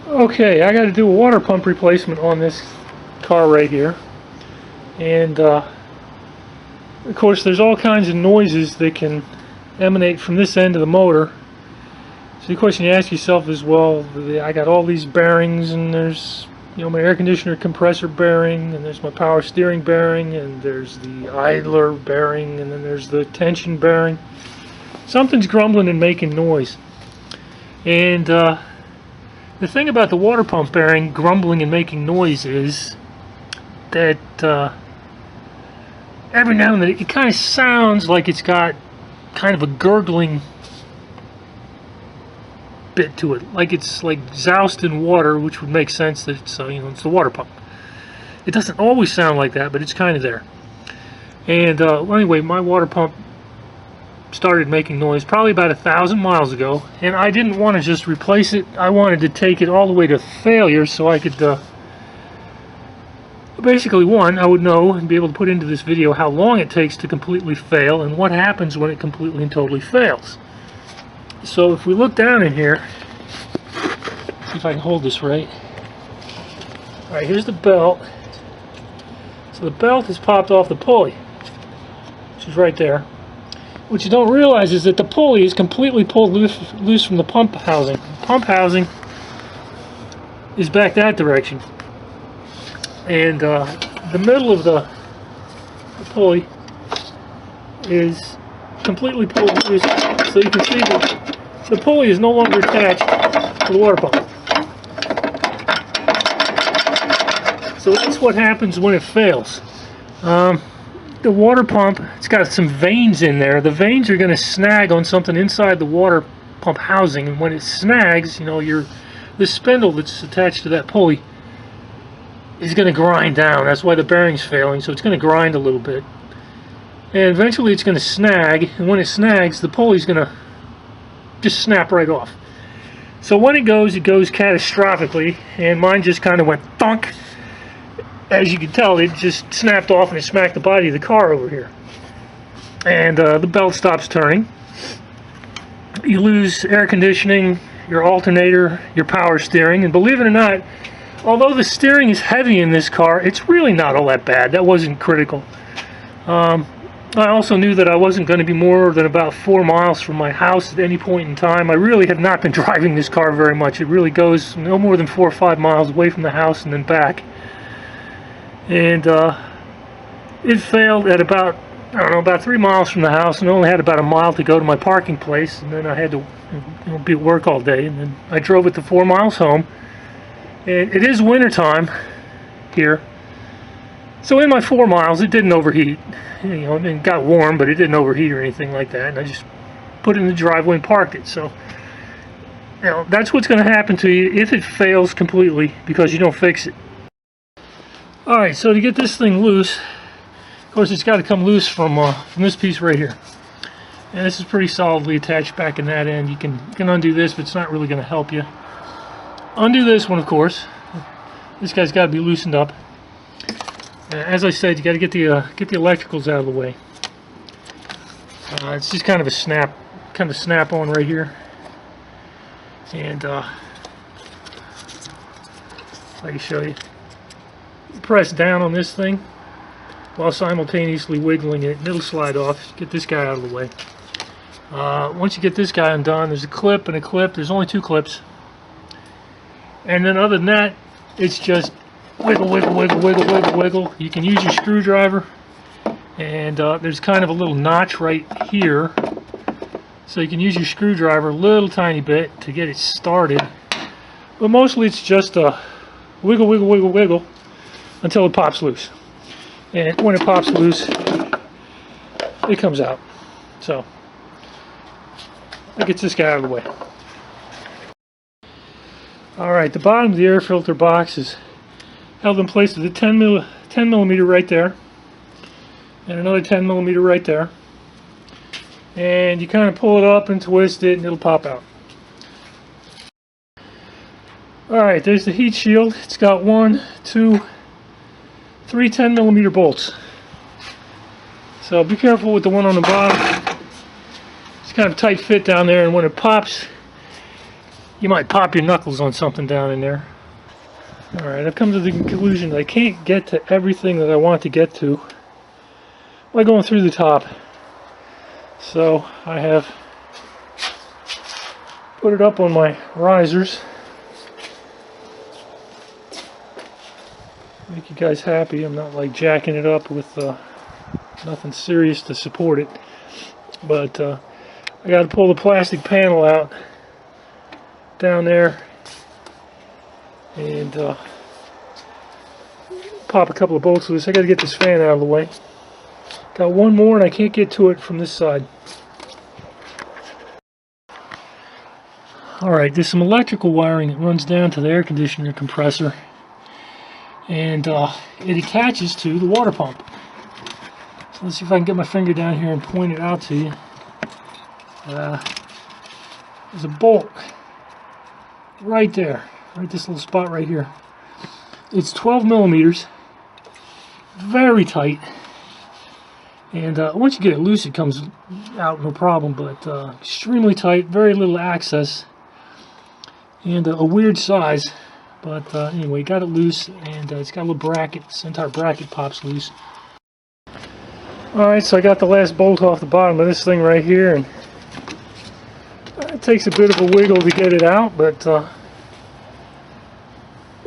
Okay, I got to do a water pump replacement on this car right here, and of course there's all kinds of noises that can emanate from this end of the motor. So the question you ask yourself is, well, I got all these bearings, and there's my air conditioner compressor bearing, and there's my power steering bearing, and there's the idler bearing, and then there's the tension bearing. Something's grumbling and making noise. And the thing about the water pump bearing grumbling and making noise is that every now and then it kind of sounds like it's got kind of a gurgling bit to it, like it's like doused in water, which would make sense that it's it's the water pump. It doesn't always sound like that, but it's kind of there. And well, anyway, my water pump started making noise probably about 1,000 miles ago, and I didn't want to just replace it. I wanted to take it all the way to failure so I could basically, one, I would know and be able to put into this video how long it takes to completely fail and what happens when it completely and totally fails. So if we look down in here, see if I can hold this right. Alright, here's the belt. So the belt has popped off the pulley, which is right there. What you don't realize is that the pulley is completely pulled loose from the pump housing. The pump housing is back that direction. And the middle of the pulley is completely pulled loose. So you can see that the pulley is no longer attached to the water pump. So that's what happens when it fails. The water pump, it's got some vanes in there. The vanes are going to snag on something inside the water pump housing, and when it snags, the spindle that's attached to that pulley is going to grind down. That's why the bearing's failing, so it's going to grind a little bit. And eventually it's going to snag, and when it snags, the pulley's going to just snap right off. So when it goes catastrophically, and mine just kind of went thunk. As you can tell, it just snapped off and it smacked the body of the car over here. And the belt stops turning. You lose air conditioning, your alternator, your power steering, and believe it or not, although the steering is heavy in this car, it's really not all that bad. That wasn't critical. I also knew that I wasn't going to be more than about 4 miles from my house at any point in time. I really have not been driving this car very much. It really goes no more than 4 or 5 miles away from the house and then back. And it failed at about 3 miles from the house, and only had about a mile to go to my parking place, and then I had to be at work all day, and then I drove it to 4 miles home. And it is winter time here, so in my 4 miles it didn't overheat. It got warm, but it didn't overheat or anything like that, and I just put it in the driveway and parked it. So that's what's going to happen to you if it fails completely because you don't fix it. Alright, so to get this thing loose, of course it's got to come loose from this piece right here. And this is pretty solidly attached back in that end. You can undo this, but it's not really going to help you. Undo this one, of course. This guy's got to be loosened up. As I said, you got to get the electricals out of the way. It's just kind of a snap on right here. And I can show you. Press down on this thing while simultaneously wiggling it, and it'll slide off. Get this guy out of the way. Once you get this guy undone, there's a clip and a clip. There's only 2 clips. And then other than that, it's just wiggle, wiggle, wiggle, wiggle, wiggle, wiggle. You can use your screwdriver, and there's kind of a little notch right here. So you can use your screwdriver a little tiny bit to get it started. But mostly it's just a wiggle, wiggle, wiggle, wiggle until it pops loose. And when it pops loose, it comes out. So that gets this guy out of the way. Alright, the bottom of the air filter box is held in place with a 10 millimeter right there, and another 10 millimeter right there. And you kind of pull it up and twist it, and it'll pop out. Alright, there's the heat shield. It's got 1, 2, 3 10 millimeter bolts. So be careful with the one on the bottom. It's kind of tight fit down there, and when it pops, you might pop your knuckles on something down in there. Alright, I've come to the conclusion that I can't get to everything that I want to get to by going through the top. So I have put it up on my risers. Make you guys happy. I'm not like jacking it up with nothing serious to support it. But I got to pull the plastic panel out down there and pop a couple of bolts loose. I got to get this fan out of the way. Got one more and I can't get to it from this side. Alright, there's some electrical wiring that runs down to the air conditioner compressor, and it attaches to the water pump. So let's see if I can get my finger down here and point it out to you. There's a bolt right there, right this little spot right here. It's 12 millimeters, very tight, and once you get it loose it comes out no problem, but extremely tight, very little access, and a weird size. But anyway, got it loose, and it's got a little bracket. This entire bracket pops loose. Alright, so I got the last bolt off the bottom of this thing right here, and it takes a bit of a wiggle to get it out, but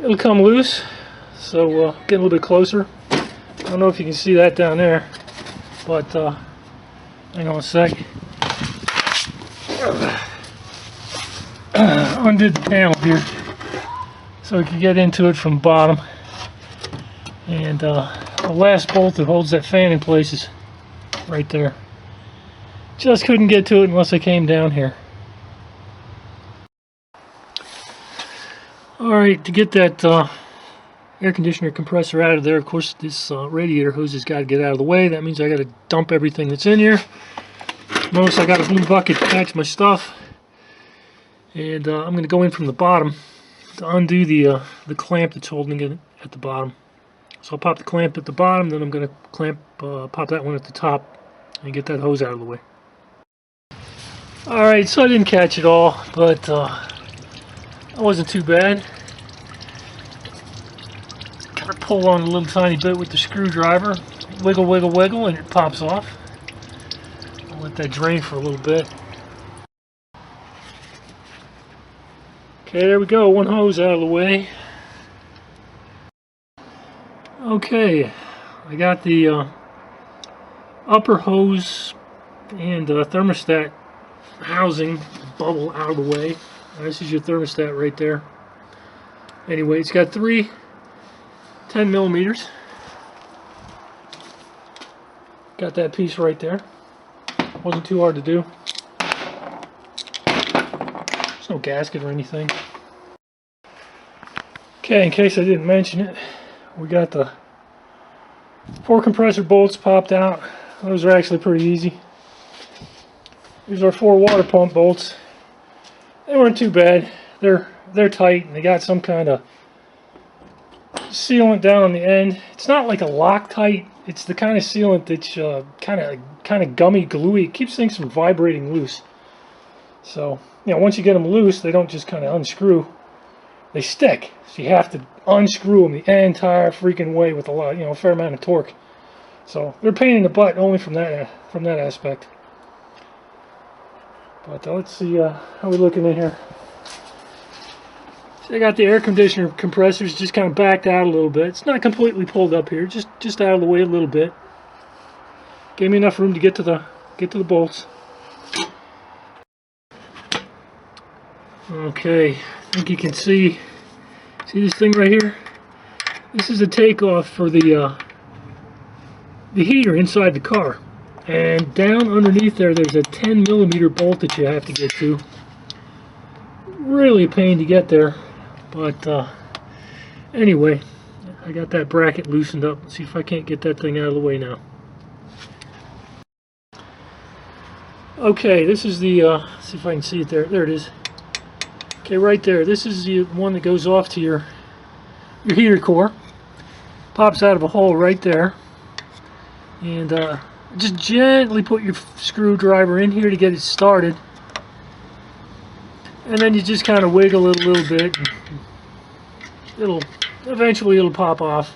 it'll come loose. So get a little bit closer. I don't know if you can see that down there, but hang on a sec. Undid the panel here so we can get into it from the bottom, and the last bolt that holds that fan in place is right there. Just couldn't get to it unless I came down here. Alright, to get that air conditioner compressor out of there, of course this radiator hose has got to get out of the way. That means I got to dump everything that's in here. Notice I got a blue bucket to catch my stuff, and I'm going to go in from the bottom to undo the clamp that's holding it at the bottom. So I'll pop the clamp at the bottom, then I'm going to pop that one at the top and get that hose out of the way. Alright, so I didn't catch it all, but that wasn't too bad. Gotta pull on a little tiny bit with the screwdriver, wiggle, wiggle, wiggle, and it pops off. I'll let that drain for a little bit. Okay, there we go, one hose out of the way. Okay, I got the upper hose and thermostat housing bubble out of the way. This is your thermostat right there. Anyway, it's got three 10 millimeters. Got that piece right there. Wasn't too hard to do. There's no gasket or anything. Okay, in case I didn't mention it, we got the 4 compressor bolts popped out. Those are actually pretty easy. These are 4 water pump bolts. They weren't too bad. They're tight, and they got some kind of sealant down on the end. It's not like a Loctite. It's the kind of sealant that's kind of gummy, gluey. It keeps things from vibrating loose. So, you know, once you get them loose, they don't just kind of unscrew. They stick. So you have to unscrew them the entire freaking way with a fair amount of torque. So they're a pain in the butt only from that aspect. But let's see how we're looking in here. So I got the air conditioner compressors just kind of backed out a little bit. It's not completely pulled up here, just out of the way a little bit. Gave me enough room to get to the bolts. Okay, I think you can see this thing right here? This is a takeoff for the heater inside the car. And down underneath there's a 10 millimeter bolt that you have to get to. Really a pain to get there, but anyway, I got that bracket loosened up. Let's see if I can't get that thing out of the way now. Okay, this is the let's see if I can see it there. There it is. Okay, right there. This is the one that goes off to your heater core. Pops out of a hole right there, and just gently put your screwdriver in here to get it started. and then you just kind of wiggle it a little bit. And eventually it'll pop off.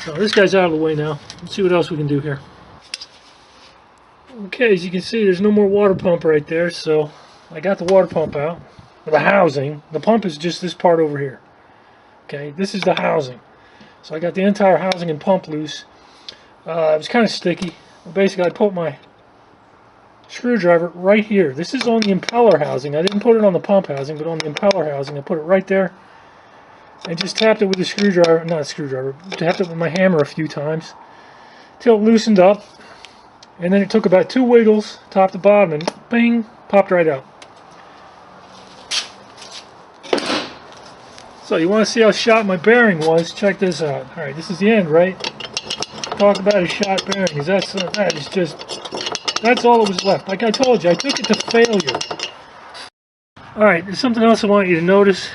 So this guy's out of the way now. Let's see what else we can do here. Okay, as you can see, there's no more water pump right there, so I got the water pump out. The housing. The pump is just this part over here. Okay, this is the housing. So I got the entire housing and pump loose. It was kind of sticky. Basically, I put my screwdriver right here. This is on the impeller housing. I didn't put it on the pump housing, but on the impeller housing. I put it right there and just tapped it with a screwdriver. Not a screwdriver. Tapped it with my hammer a few times till it loosened up. And then it took about 2 wiggles, top to bottom, and bing, popped right out. So you want to see how shot my bearing was? Check this out. All right, this is the end, right? Talk about a shot bearing. That's all that was left. Like I told you, I took it to failure. All right, there's something else I want you to notice.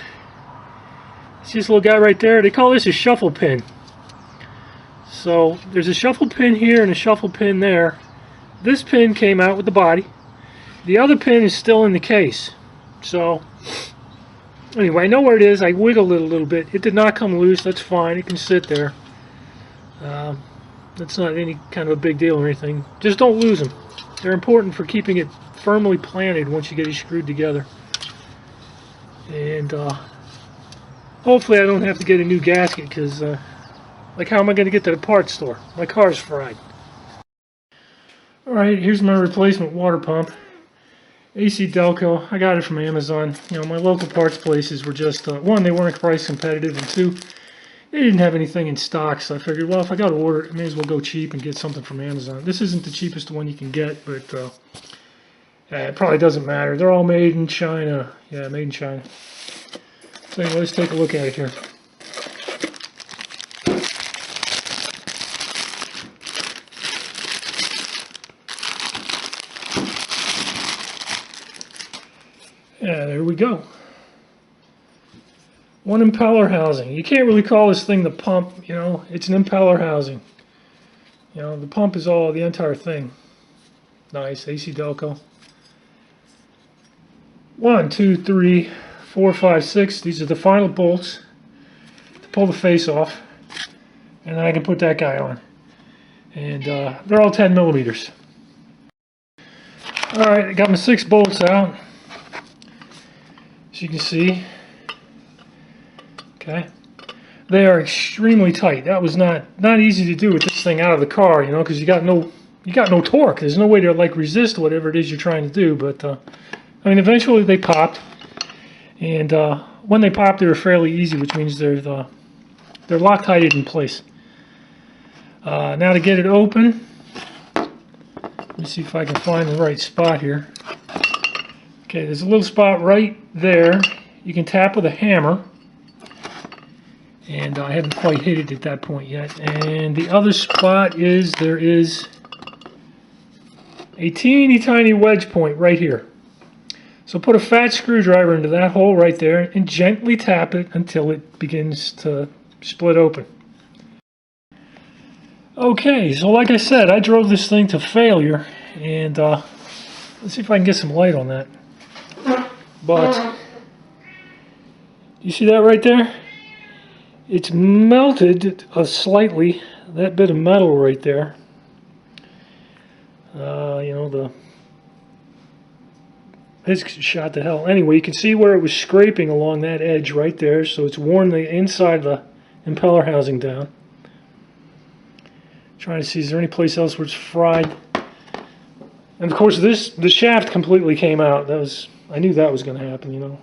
It's this little guy right there. They call this a shuffle pin. So there's a shuffle pin here and a shuffle pin there. This pin came out with the body. The other pin is still in the case. So anyway, I know where it is. I wiggled it a little bit. It did not come loose. That's fine. It can sit there. That's not any kind of a big deal or anything. Just don't lose them. They're important for keeping it firmly planted once you get it screwed together. And hopefully I don't have to get a new gasket, because like, how am I going to get to the parts store? My car's fried. Alright, here's my replacement water pump. AC Delco. I got it from Amazon. You know, my local parts places were just, one, they weren't price competitive, and two, they didn't have anything in stock, so I figured, well, if I got to order it, I may as well go cheap and get something from Amazon. This isn't the cheapest one you can get, but it probably doesn't matter. They're all made in China. Yeah, made in China. So anyway, let's take a look at it here. Yeah, there we go. One impeller housing. You can't really call this thing the pump, you know, it's an impeller housing. You know, the pump is all the entire thing. Nice, AC Delco. 1, 2, 3, 4, 5, 6. These are the final bolts to pull the face off. And then I can put that guy on. And they're all 10 millimeters. Alright, I got my 6 bolts out. As you can see. Okay, they are extremely tight. That was not easy to do with this thing out of the car, you know, because you got no torque. There's no way to like resist whatever it is you're trying to do. But I mean, eventually they popped, and when they popped, they were fairly easy, which means they're Loctited in place. Now to get it open, let me see if I can find the right spot here. Okay, there's a little spot right there. You can tap with a hammer. And I haven't quite hit it at that point yet. And the other spot is, there is a teeny tiny wedge point right here. So put a fat screwdriver into that hole right there and gently tap it until it begins to split open. Okay, so like I said, I drove this thing to failure, and let's see if I can get some light on that. But you see that right there? It's melted slightly, that bit of metal right there. You know, it's shot to hell. Anyway, you can see where it was scraping along that edge right there, so it's worn the inside of the impeller housing down. Trying to see, is there any place else where it's fried? And of course, the shaft completely came out. I knew that was going to happen, you know.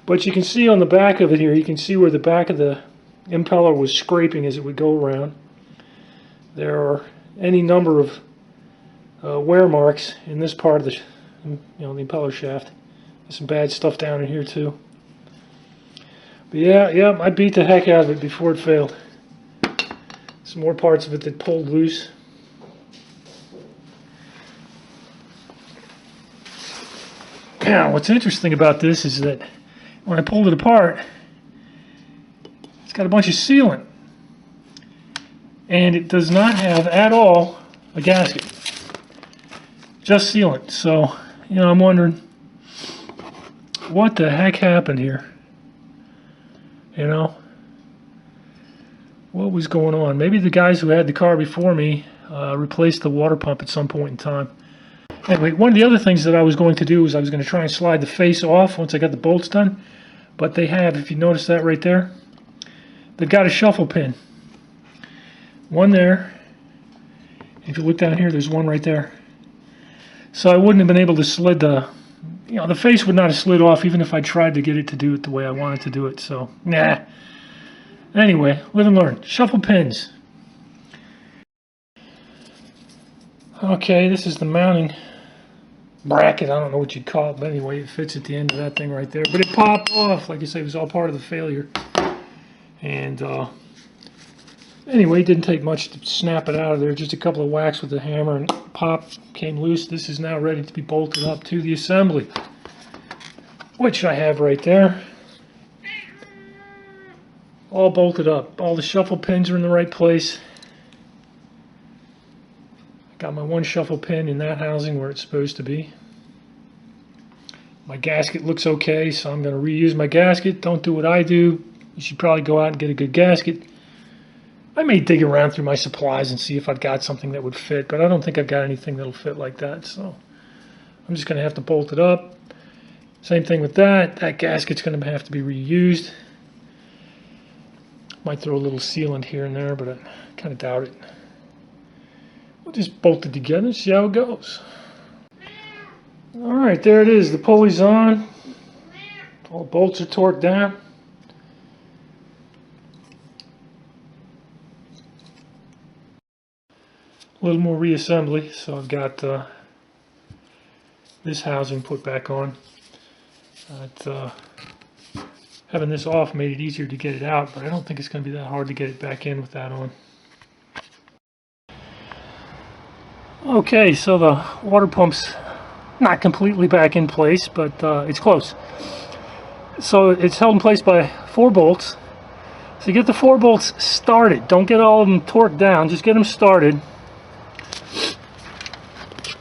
But you can see on the back of it here, you can see where the back of the impeller was scraping as it would go around. There are any number of wear marks in this part of the, the impeller shaft. There's some bad stuff down in here too. But yeah, I beat the heck out of it before it failed. Some more parts of it that pulled loose. Now, what's interesting about this is that when I pulled it apart, it's got a bunch of sealant, and it does not have at all a gasket, just sealant. So, you know, I'm wondering, what the heck happened here? You know? What was going on? Maybe the guys who had the car before me replaced the water pump at some point in time. Anyway, one of the other things that I was going to do is I was going to try and slide the face off once I got the bolts done. But they have, if you notice that right there, they've got a shuffle pin. One there. If you look down here, there's one right there. So I wouldn't have been able to slid the, you know, the face would not have slid off even if I tried to get it to do it the way I wanted to do it. So, nah. Anyway, live and learn. Shuffle pins. Okay, this is the mounting bracket. I don't know what you'd call it, but anyway, it fits at the end of that thing right there. But it popped off. Like I say, it was all part of the failure. And anyway, it didn't take much to snap it out of there. Just a couple of whacks with the hammer and pop, came loose. This is now ready to be bolted up to the assembly, which I have right there. All bolted up. All the shuffle pins are in the right place. Got my one shuffle pin in that housing where it's supposed to be. My gasket looks okay, so I'm going to reuse my gasket. Don't do what I do. You should probably go out and get a good gasket. I may dig around through my supplies and see if I've got something that would fit, but I don't think I've got anything that'll fit like that, so I'm just going to have to bolt it up. Same thing with that. That gasket's going to have to be reused. Might throw a little sealant here and there, but I kind of doubt it. We'll just bolt it together and see how it goes. Alright, there it is. The pulley's on. All bolts are torqued down. A little more reassembly, so I've got this housing put back on. Having this off made it easier to get it out, but I don't think it's going to be that hard to get it back in with that on. Okay, so the water pump's not completely back in place, but it's close. So it's held in place by 4 bolts. So you get the 4 bolts started. Don't get all of them torqued down, just get them started.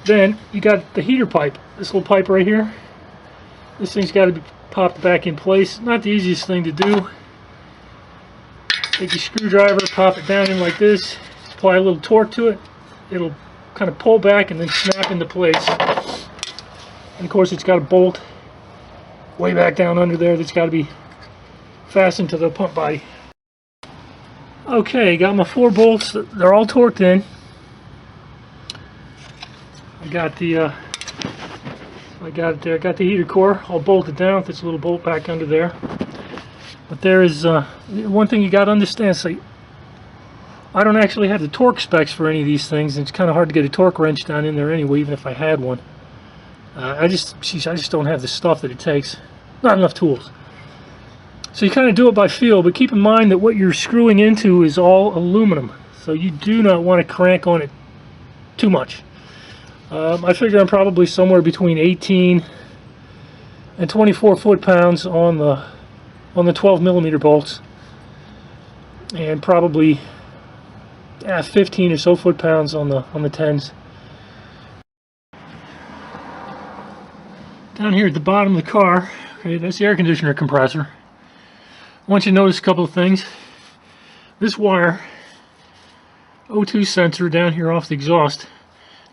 Then you got the heater pipe, this little pipe right here. This thing's got to be popped back in place. Not the easiest thing to do. Take your screwdriver, pop it down in like this, apply a little torque to it. It'll kind of pull back and then snap into place. And of course it's got a bolt way back down under there that's got to be fastened to the pump body. Okay, got my 4 bolts. They're all torqued in. I got it there. I got the heater core all bolted down with this little bolt back under there. But there is one thing you got to understand. So I don't actually have the torque specs for any of these things, and it's kind of hard to get a torque wrench down in there anyway, even if I had one. I just don't have the stuff that it takes. Not enough tools. So you kind of do it by feel, but keep in mind that what you're screwing into is all aluminum. So you do not want to crank on it too much. I figure I'm probably somewhere between 18 and 24 foot-pounds on the 12mm bolts, and probably 15 or so foot-pounds on the 10s. Down here at the bottom of the car, okay, that's the air conditioner compressor. I want you to notice a couple of things. This wire, O2 sensor down here off the exhaust,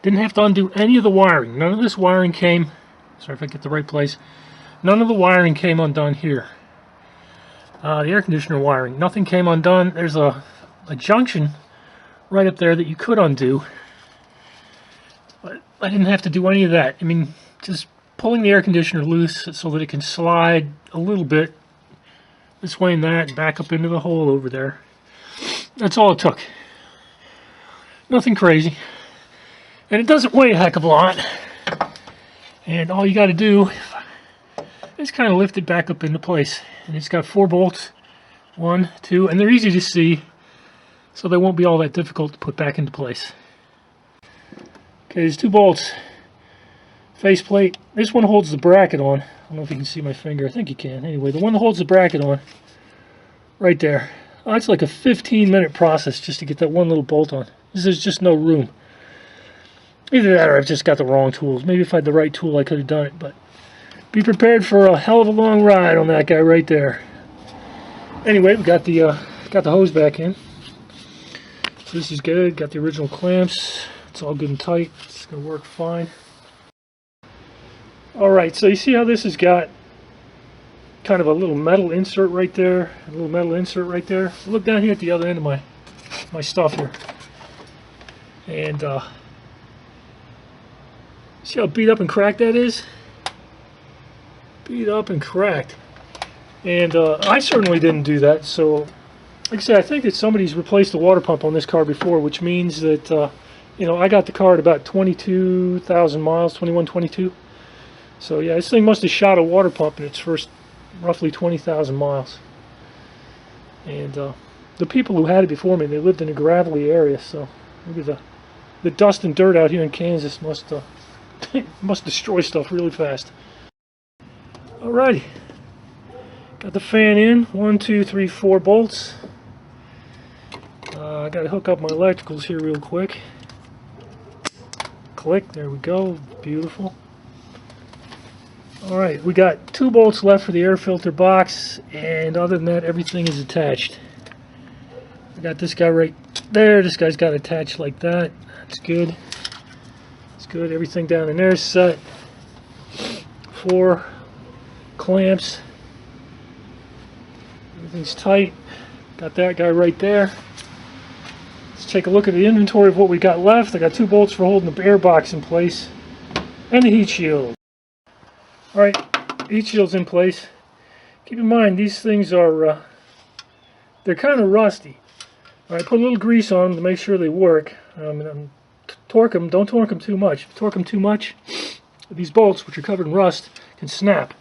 didn't have to undo any of the wiring. None of this wiring came, sorry if I get the right place, none of the wiring came undone here. The air conditioner wiring, nothing came undone. There's a junction right up there that you could undo, but I didn't have to do any of that. I mean, just pulling the air conditioner loose so that it can slide a little bit this way and that and back up into the hole over there. That's all it took. Nothing crazy. And it doesn't weigh a heck of a lot. And all you got to do is kind of lift it back up into place. And it's got 4 bolts. 1, 2, and they're easy to see, so they won't be all that difficult to put back into place. Okay, there's 2 bolts. Faceplate. This one holds the bracket on. I don't know if you can see my finger. I think you can. Anyway, the one that holds the bracket on, right there. Oh, it's like a 15-minute process just to get that one little bolt on. There's just no room. Either that or I've just got the wrong tools. Maybe if I had the right tool I could have done it, but be prepared for a hell of a long ride on that guy right there. Anyway, we got the hose back in. So this is good. Got the original clamps. It's all good and tight. It's gonna work fine. All right. So you see how this has got kind of a little metal insert right there, a little metal insert right there. Look down here at the other end of my stuff here, and see how beat up and cracked that is? Beat up and cracked. And I certainly didn't do that. So, like I said, I think that somebody's replaced the water pump on this car before, which means that you know, I got the car at about 22,000 miles, 21, 22. So yeah, this thing must have shot a water pump in its first roughly 20,000 miles. And the people who had it before me, they lived in a gravelly area, so maybe the dust and dirt out here in Kansas must must destroy stuff really fast. Alrighty, got the fan in. 1, 2, 3, 4 bolts. I got to hook up my electricals here real quick. Click, there we go, beautiful. Alright, we got 2 bolts left for the air filter box, and other than that, everything is attached. I got this guy right there. This guy's got attached like that. That's good. It's good. Everything down in there is set. 4 clamps. Everything's tight. Got that guy right there. Let's take a look at the inventory of what we got left. I got 2 bolts for holding the air box in place, and the heat shield. Alright, heat shield's in place. Keep in mind, these things are, they're kind of rusty. Alright, put a little grease on them to make sure they work. Torque them, don't torque them too much. If you torque them too much, these bolts, which are covered in rust, can snap.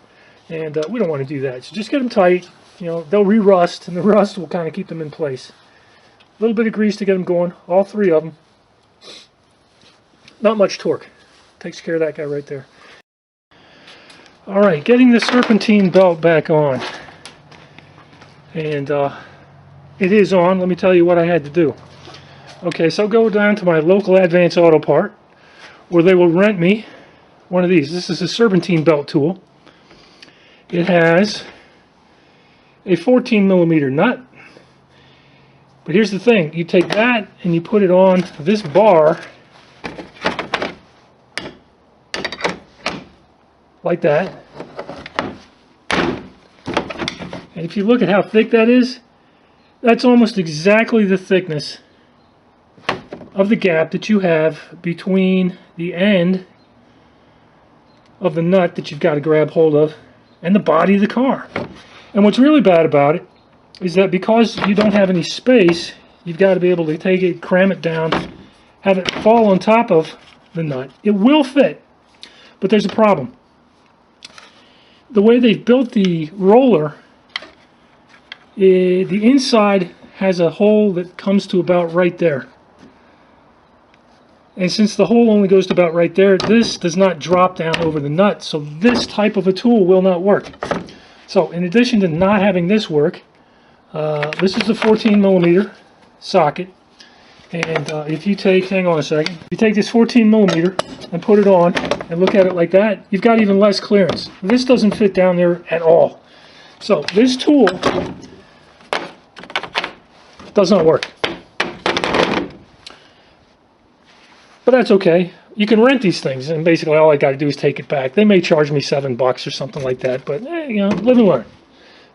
And we don't want to do that. So just get them tight. You know, they'll re-rust, and the rust will kind of keep them in place. A little bit of grease to get them going, all 3 of them. Not much torque. Takes care of that guy right there. Alright, getting the serpentine belt back on. And it is on. Let me tell you what I had to do. Okay, so go down to my local Advance Auto Part, where they will rent me one of these. This is a serpentine belt tool. It has a 14mm nut. But here's the thing. You take that and you put it on this bar like that. And if you look at how thick that is, that's almost exactly the thickness of the gap that you have between the end of the nut that you've got to grab hold of and the body of the car. And what's really bad about it is that because you don't have any space, you've got to be able to take it, cram it down, have it fall on top of the nut. It will fit, but there's a problem. The way they've built the roller, the inside has a hole that comes to about right there. And since the hole only goes to about right there, this does not drop down over the nut, so this type of a tool will not work. So in addition to not having this work, this is the 14mm socket. And if you take, hang on a second, if you take this 14mm and put it on and look at it like that, you've got even less clearance. This doesn't fit down there at all. So this tool does not work. But that's okay. You can rent these things, and basically all I got to do is take it back. They may charge me $7 or something like that, but you know, live and learn.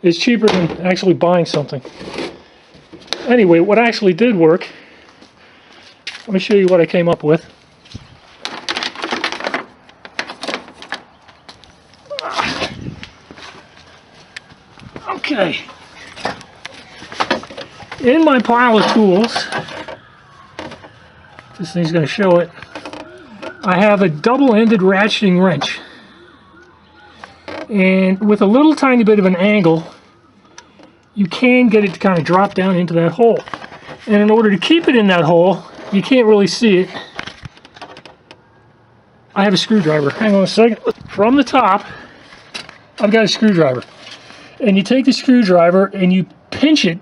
It's cheaper than actually buying something. Anyway, what actually did work, let me show you what I came up with. Okay. In my pile of tools, this thing's going to show it, I have a double-ended ratcheting wrench. And with a little tiny bit of an angle, you can get it to kind of drop down into that hole. And in order to keep it in that hole, you can't really see it, I have a screwdriver. Hang on a second. From the top, I've got a screwdriver. And you take the screwdriver and you pinch it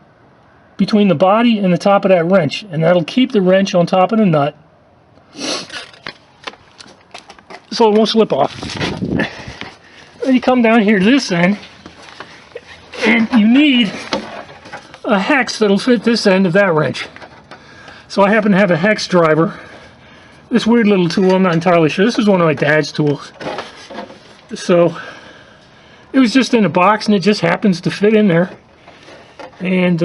between the body and the top of that wrench, and that'll keep the wrench on top of the nut so it won't slip off. Then you come down here to this end, and you need a hex that'll fit this end of that wrench. So I happen to have a hex driver. This weird little tool, I'm not entirely sure. This is one of my dad's tools. So it was just in a box, and it just happens to fit in there. And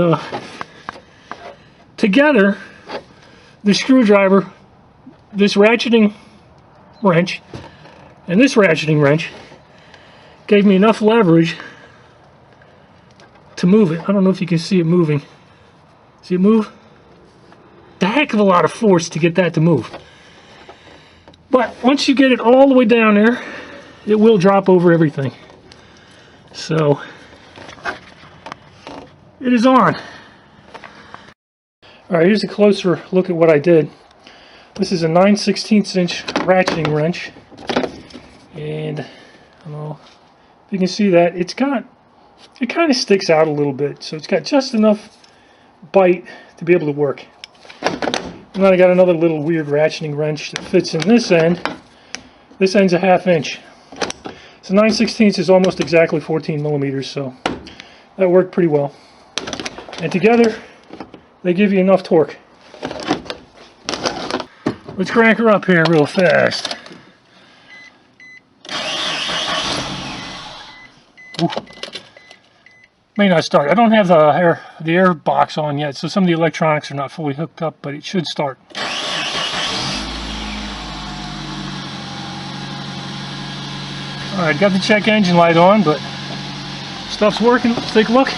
together, the screwdriver, this ratcheting wrench, and this ratcheting wrench gave me enough leverage to move it. I don't know if you can see it moving. See it move? A heck of a lot of force to get that to move. But once you get it all the way down there, it will drop over everything. So it is on. Alright, here's a closer look at what I did. This is a 9/16 inch ratcheting wrench. And I don't know if you can see that. It kind of sticks out a little bit. So it's got just enough bite to be able to work. And then I got another little weird ratcheting wrench that fits in this end. This end's a 1/2 inch. So 9/16 is almost exactly 14 millimeters, so that worked pretty well. And together, they give you enough torque. Let's crank her up here real fast. Ooh. May not start. I don't have the air box on yet, so some of the electronics are not fully hooked up, but it should start. Alright, got the check engine light on, but stuff's working. Let's take a look.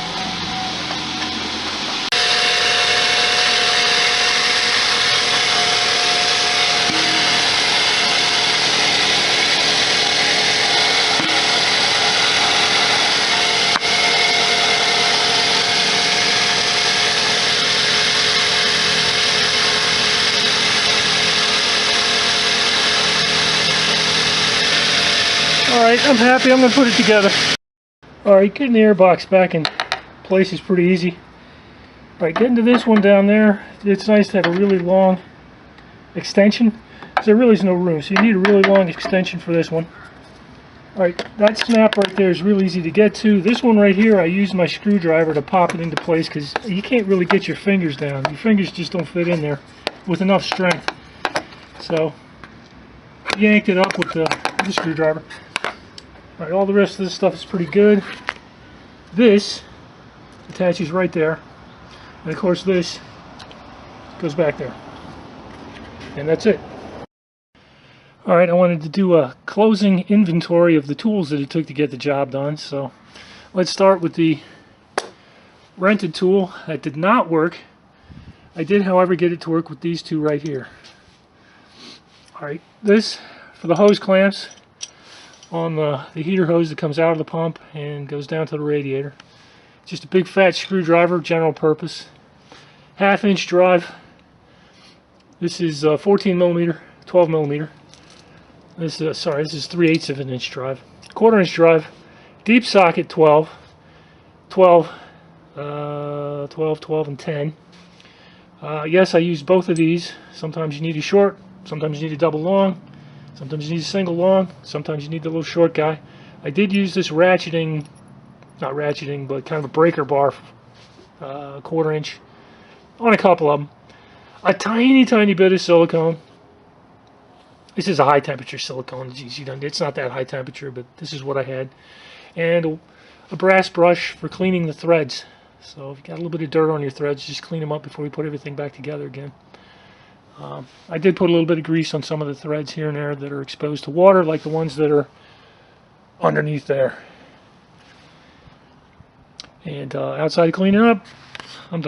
Alright, I'm happy. I'm going to put it together. Alright, getting the air box back in place is pretty easy. Alright, getting to this one down there, it's nice to have a really long extension, because there really is no room, so you need a really long extension for this one. Alright, that snap right there is real easy to get to. This one right here, I used my screwdriver to pop it into place, because you can't really get your fingers down. Your fingers just don't fit in there with enough strength. So, yanked it up with the screwdriver. Alright, all the rest of this stuff is pretty good. This attaches right there. And of course this goes back there. And that's it. Alright, I wanted to do a closing inventory of the tools that it took to get the job done. So let's start with the rented tool that did not work. I did, however, get it to work with these two right here. Alright, this for the hose clamps on the heater hose that comes out of the pump and goes down to the radiator. Just a big fat screwdriver, general purpose. 1/2 inch drive. This is 14 millimeter, 12 millimeter. This is 3/8 of an inch drive. 1/4 inch drive. Deep socket 12, 12, and 10. Yes, I use both of these. Sometimes you need a short, sometimes you need a double long. Sometimes you need a single long, sometimes you need the little short guy. I did use this ratcheting, not ratcheting, but kind of a breaker bar, 1/4 inch, on a couple of them. A tiny bit of silicone. This is a high temperature silicone. It's not that high temperature, but this is what I had. And a brass brush for cleaning the threads. So if you got a little bit of dirt on your threads, just clean them up before we put everything back together again. I did put a little bit of grease on some of the threads here and there that are exposed to water, like the ones that are underneath there. And outside of cleaning up, I'm done.